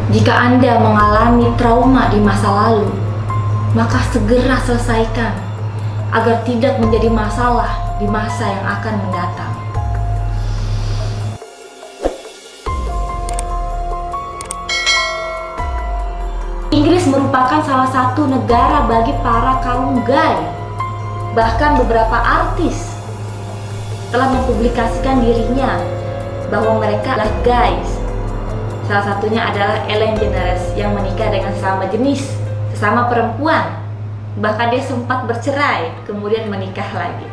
Jika Anda mengalami trauma di masa lalu, maka segera selesaikan agar tidak menjadi masalah di masa yang akan mendatang. Inggris merupakan salah satu negara bagi para kaum gay. Bahkan beberapa artis telah mempublikasikan dirinya bahwa mereka adalah gays. Salah satunya adalah Ellen DeGeneres yang menikah dengan sesama jenis, sesama perempuan. Bahkan dia sempat bercerai, kemudian menikah lagi.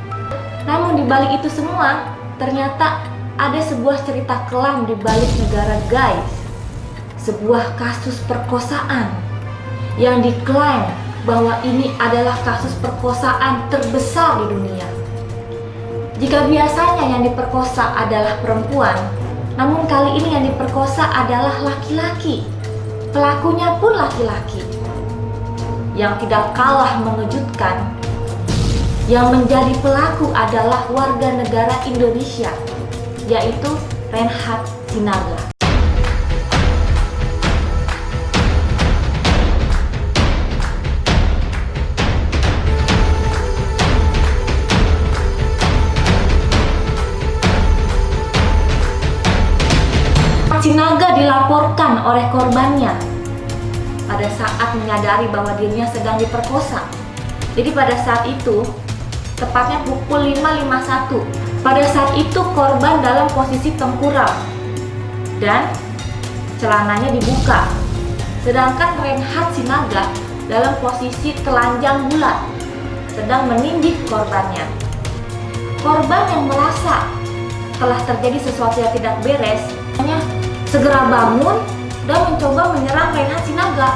Namun di balik itu semua, ternyata ada sebuah cerita kelam di balik negara gays. Sebuah kasus perkosaan yang diklaim bahwa ini adalah kasus perkosaan terbesar di dunia. Jika biasanya yang diperkosa adalah perempuan, namun kali ini yang diperkosa adalah laki-laki. Pelakunya pun laki-laki. Yang tidak kalah mengejutkan, yang menjadi pelaku adalah warga negara Indonesia, yaitu Reinhard Sinaga. Sinaga dilaporkan oleh korbannya pada saat menyadari bahwa dirinya sedang diperkosa. Jadi pada saat itu, tepatnya pukul 5.51, pada saat itu korban dalam posisi tengkurap dan celananya dibuka. Sedangkan Reinhard Sinaga dalam posisi telanjang bulat, sedang menindih korbannya. Korban yang merasa telah terjadi sesuatu yang tidak beres, hanya segera bangun dan mencoba menyerang Reinhard Sinaga.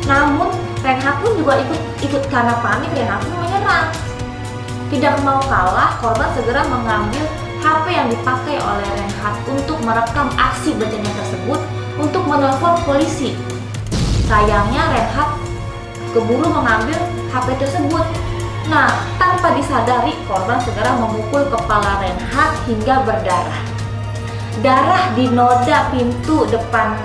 Namun Reinhard pun juga ikut karena panik. Reinhard pun menyerang. Tidak mau kalah, korban segera mengambil HP yang dipakai oleh Reinhard untuk merekam aksi bencana tersebut untuk menelpon polisi. Sayangnya Reinhard keburu mengambil HP tersebut. Nah, tanpa disadari korban segera memukul kepala Reinhard hingga berdarah. Darah di noda pintu depan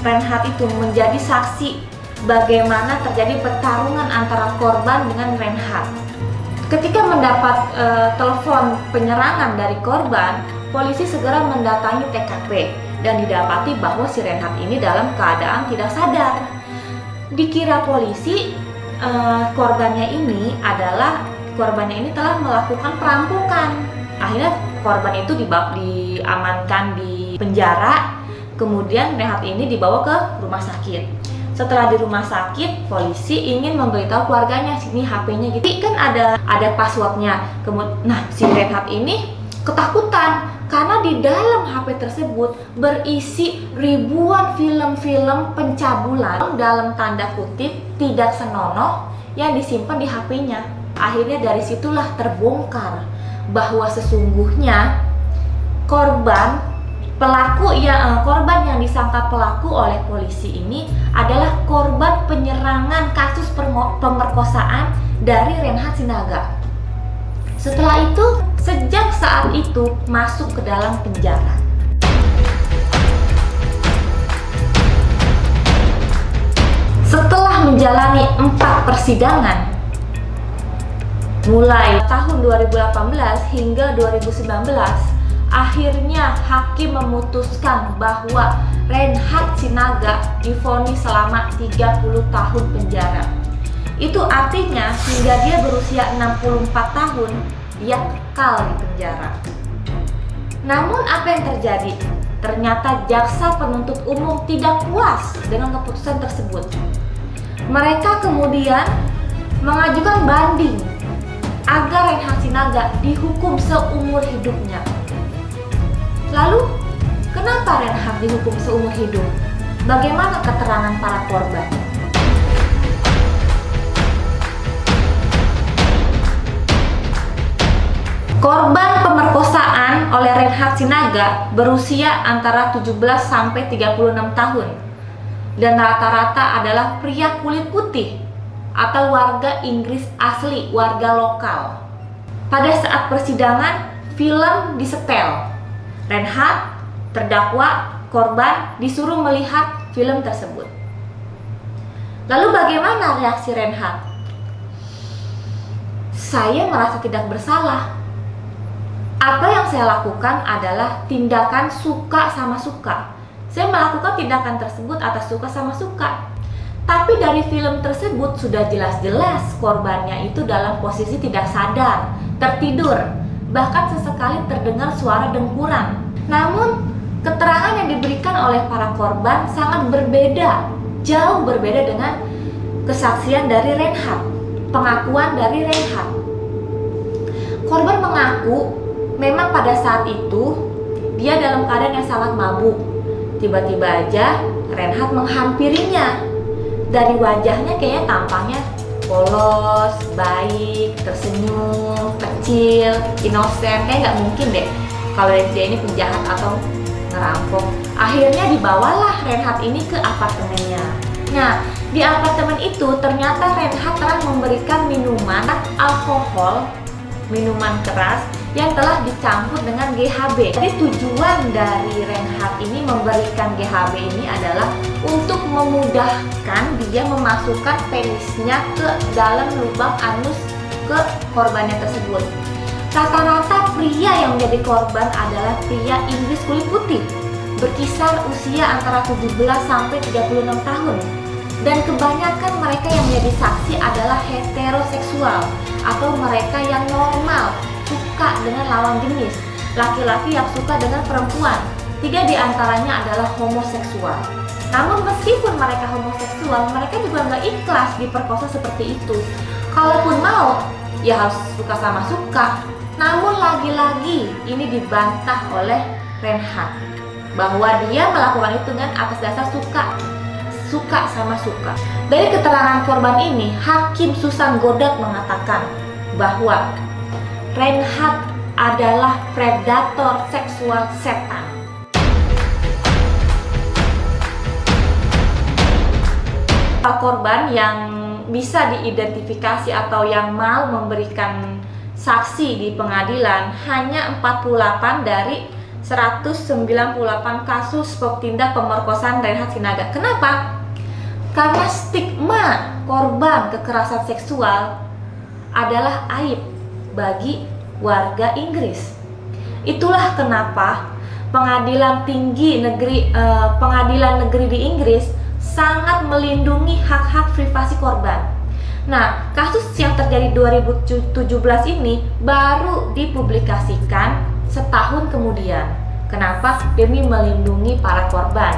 Reinhard itu menjadi saksi bagaimana terjadi pertarungan antara korban dengan Reinhard. Ketika mendapat telepon penyerangan dari korban, polisi segera mendatangi TKP dan didapati bahwa si Reinhard ini dalam keadaan tidak sadar. Dikira polisi korbannya ini telah melakukan perampokan. Akhirnya korban itu diamankan di penjara, kemudian Reinhard ini dibawa ke rumah sakit. Setelah di rumah sakit, polisi ingin memberitahu keluarganya, sini HP-nya gitu. Kan ada passwordnya. Nah, si Reinhard ini ketakutan karena di dalam HP tersebut berisi ribuan film-film pencabulan dalam tanda kutip tidak senonoh yang disimpan di HP-nya. Akhirnya dari situlah terbongkar bahwa sesungguhnya korban yang disangka pelaku oleh polisi ini adalah korban penyerangan kasus pemerkosaan dari Reinhard Sinaga. Setelah itu, sejak saat itu masuk ke dalam penjara. Setelah menjalani 4 persidangan mulai tahun 2018 hingga 2019, akhirnya hakim memutuskan bahwa Reinhard Sinaga divonis selama 30 tahun penjara. Itu artinya hingga dia berusia 64 tahun, dia kekal di penjara. Namun apa yang terjadi? Ternyata jaksa penuntut umum tidak puas dengan keputusan tersebut. Mereka kemudian mengajukan banding agar Reinhard Sinaga dihukum seumur hidupnya. Lalu, kenapa Reinhard dihukum seumur hidup? Bagaimana keterangan para korban? Korban pemerkosaan oleh Reinhard Sinaga berusia antara 17 sampai 36 tahun dan rata-rata adalah pria kulit putih atau warga Inggris asli, warga lokal. Pada saat persidangan, film disetel. Reinhard terdakwa korban disuruh melihat film tersebut. Lalu bagaimana reaksi Reinhardt? Saya merasa tidak bersalah. Apa yang saya lakukan adalah tindakan suka sama suka. Saya melakukan tindakan tersebut atas suka sama suka. Tapi dari film tersebut sudah jelas-jelas korbannya itu dalam posisi tidak sadar, tertidur, bahkan sesekali terdengar suara dengkuran. Namun keterangan yang diberikan oleh para korban sangat berbeda, jauh berbeda dengan kesaksian dari Reinhardt, pengakuan dari Reinhardt. Korban mengaku memang pada saat itu dia dalam keadaan yang sangat mabuk. Tiba-tiba aja Reinhardt menghampirinya. Dari wajahnya kayaknya tampangnya polos, baik, tersenyum, kecil, inosen. Kayak nggak mungkin deh kalau dia ini penjahat atau ngerampok. Akhirnya dibawalah Reinhardt ini ke apartemennya. Nah, di apartemen itu ternyata Reinhardt telah memberikan minuman alkohol, minuman keras yang telah dicampur dengan GHB. Jadi tujuan dari Reinhardt ini memberikan GHB ini adalah untuk memudahkan dia memasukkan penisnya ke dalam lubang anus ke korbannya tersebut. Rata-rata pria yang menjadi korban adalah pria Inggris kulit putih, berkisar usia antara 17 sampai 36 tahun. Dan kebanyakan mereka yang menjadi saksi adalah heteroseksual atau mereka yang normal, suka dengan lawan jenis, laki-laki yang suka dengan perempuan. 3 di antaranya adalah homoseksual. Namun meskipun mereka homoseksual, mereka juga nggak ikhlas diperkosa seperti itu. Kalaupun mau, ya harus suka sama suka. Namun lagi-lagi ini dibantah oleh Reinhardt bahwa dia melakukan itu dengan atas dasar suka sama suka. Dari keterangan korban ini, Hakim Susan Goddard mengatakan bahwa Reinhardt adalah predator seksual setan. Korban yang bisa diidentifikasi atau yang mau memberikan saksi di pengadilan hanya 48 dari 198 kasus tindak pemerkosaan Reinhardt Sinaga. Kenapa? Karena stigma korban kekerasan seksual adalah aib bagi warga Inggris. Itulah kenapa pengadilan negeri di Inggris sangat melindungi hak-hak privasi korban. Nah, kasus yang terjadi 2017 ini baru dipublikasikan setahun kemudian. Kenapa? Demi melindungi para korban.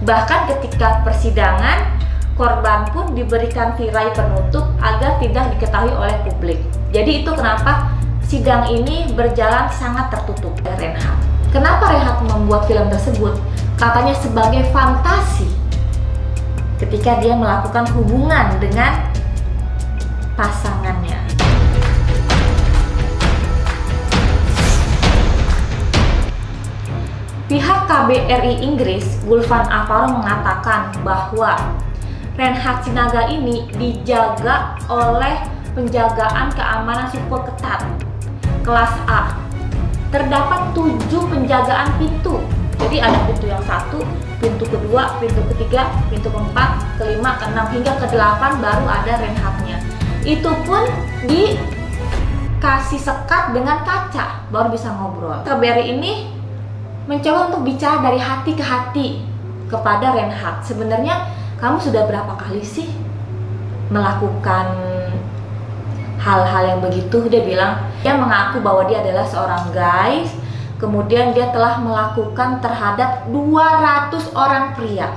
Bahkan ketika persidangan, korban pun diberikan tirai penutup agar tidak diketahui oleh publik. Jadi itu kenapa sidang ini berjalan sangat tertutup. Reinhardt. Kenapa Reinhardt membuat film tersebut? Katanya sebagai fantasi ketika dia melakukan hubungan dengan pasangannya. Pihak KBRI Inggris, Gulfan Alvaro, mengatakan bahwa Reinhardt Sinaga ini dijaga oleh penjagaan keamanan super ketat kelas A. Terdapat 7 penjagaan pintu. Jadi ada pintu yang 1, pintu kedua, pintu ketiga, pintu keempat, kelima, keenam, hingga ke-8 baru ada Reinhardt-nya. Itu pun dikasih sekat dengan kaca baru bisa ngobrol. KBRI ini mencoba untuk bicara dari hati ke hati kepada Reinhardt. Sebenarnya kamu sudah berapa kali sih melakukan hal-hal yang begitu? Dia bilang, dia mengaku bahwa dia adalah seorang guys. Kemudian dia telah melakukan terhadap 200 orang pria.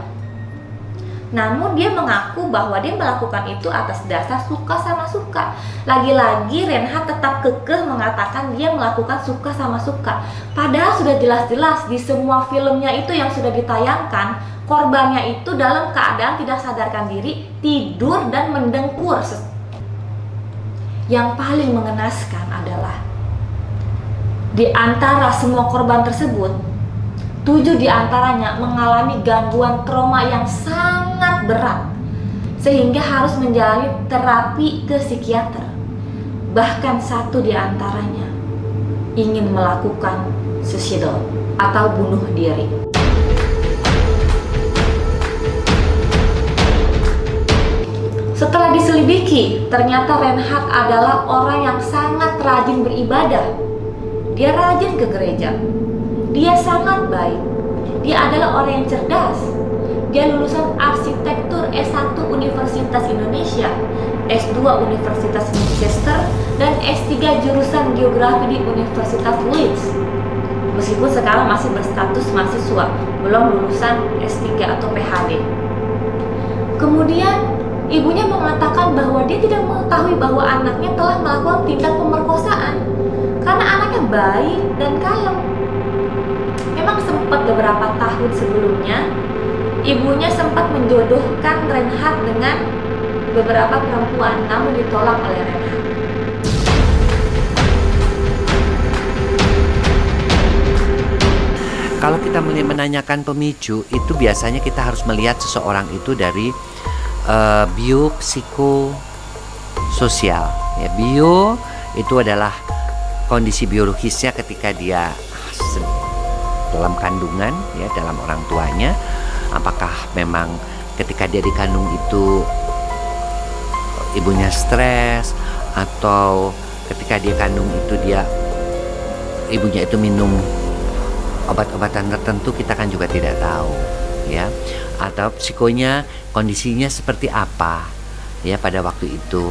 Namun dia mengaku bahwa dia melakukan itu atas dasar suka sama suka. Lagi-lagi Reinhardt tetap kekeh mengatakan dia melakukan suka sama suka. Padahal sudah jelas-jelas di semua filmnya itu yang sudah ditayangkan, korbannya itu dalam keadaan tidak sadarkan diri, tidur dan mendengkur. Yang paling mengenaskan adalah di antara semua korban tersebut, 7 di antaranya mengalami gangguan trauma yang sangat berat sehingga harus menjalani terapi ke psikiater. Bahkan 1 di antaranya ingin melakukan suicidal atau bunuh diri. selidiki, ternyata Reinhard adalah orang yang sangat rajin beribadah. Dia rajin ke gereja. Dia sangat baik. Dia adalah orang yang cerdas. Dia lulusan arsitektur S1 Universitas Indonesia, S2 Universitas Manchester, dan S3 jurusan geografi di Universitas Leeds. Meskipun sekarang masih berstatus mahasiswa, belum lulusan S3 atau PhD. Kemudian ibunya mengatakan bahwa dia tidak mengetahui bahwa anaknya telah melakukan tindak pemerkosaan karena anaknya baik dan kalem. Memang sempat beberapa tahun sebelumnya, ibunya sempat menjodohkan Reinhard dengan beberapa perempuan, namun ditolak oleh Reinhard. Kalau kita menanyakan pemicu, itu biasanya kita harus melihat seseorang itu dari biopsikososial. Ya, bio itu adalah kondisi biologisnya ketika dia dalam kandungan, ya, dalam orang tuanya. Apakah memang ketika dia dikandung itu ibunya stres, atau ketika dia kandung itu ibunya itu minum obat-obatan tertentu, kita kan juga tidak tahu, ya. Atau psikonya, kondisinya seperti apa, ya, pada waktu itu.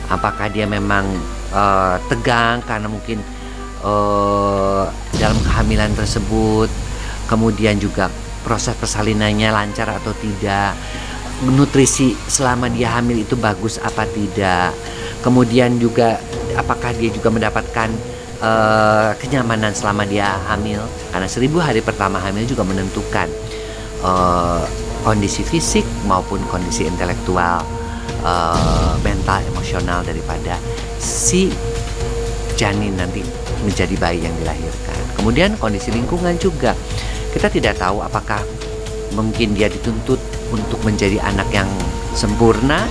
Apakah dia memang tegang karena mungkin dalam kehamilan tersebut, kemudian juga proses persalinannya lancar atau tidak, nutrisi selama dia hamil itu bagus apa tidak, kemudian juga apakah dia juga mendapatkan kenyamanan selama dia hamil, karena 1000 hari pertama hamil juga menentukan kondisi fisik maupun kondisi intelektual, mental, emosional daripada si janin nanti menjadi bayi yang dilahirkan. Kemudian kondisi lingkungan juga, kita tidak tahu apakah mungkin dia dituntut untuk menjadi anak yang sempurna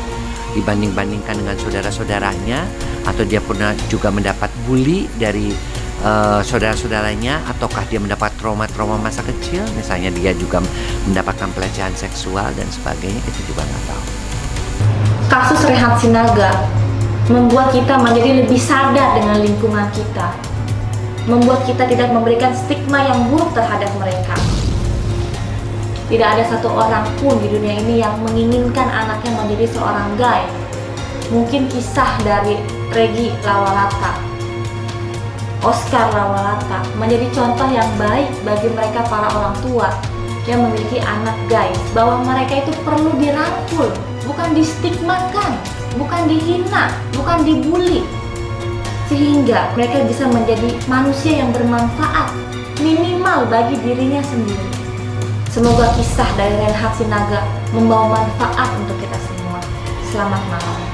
dibanding-bandingkan dengan saudara-saudaranya, atau dia pernah juga mendapat bully dari saudara-saudaranya, ataukah dia mendapat trauma-trauma masa kecil, misalnya dia juga mendapatkan pelecehan seksual dan sebagainya, kita juga nggak tahu. Kasus Reinhard Sinaga membuat kita menjadi lebih sadar dengan lingkungan kita, membuat kita tidak memberikan stigma yang buruk terhadap mereka. Tidak ada satu orang pun di dunia ini yang menginginkan anaknya menjadi seorang gay. Mungkin kisah dari Regi Lawalata, Oscar Lawalata menjadi contoh yang baik bagi mereka para orang tua yang memiliki anak gay, bahwa mereka itu perlu dirangkul, bukan distigmakan, bukan dihina, bukan dibully, sehingga mereka bisa menjadi manusia yang bermanfaat minimal bagi dirinya sendiri. Semoga kisah dari Reinhard Sinaga membawa manfaat untuk kita semua. Selamat malam.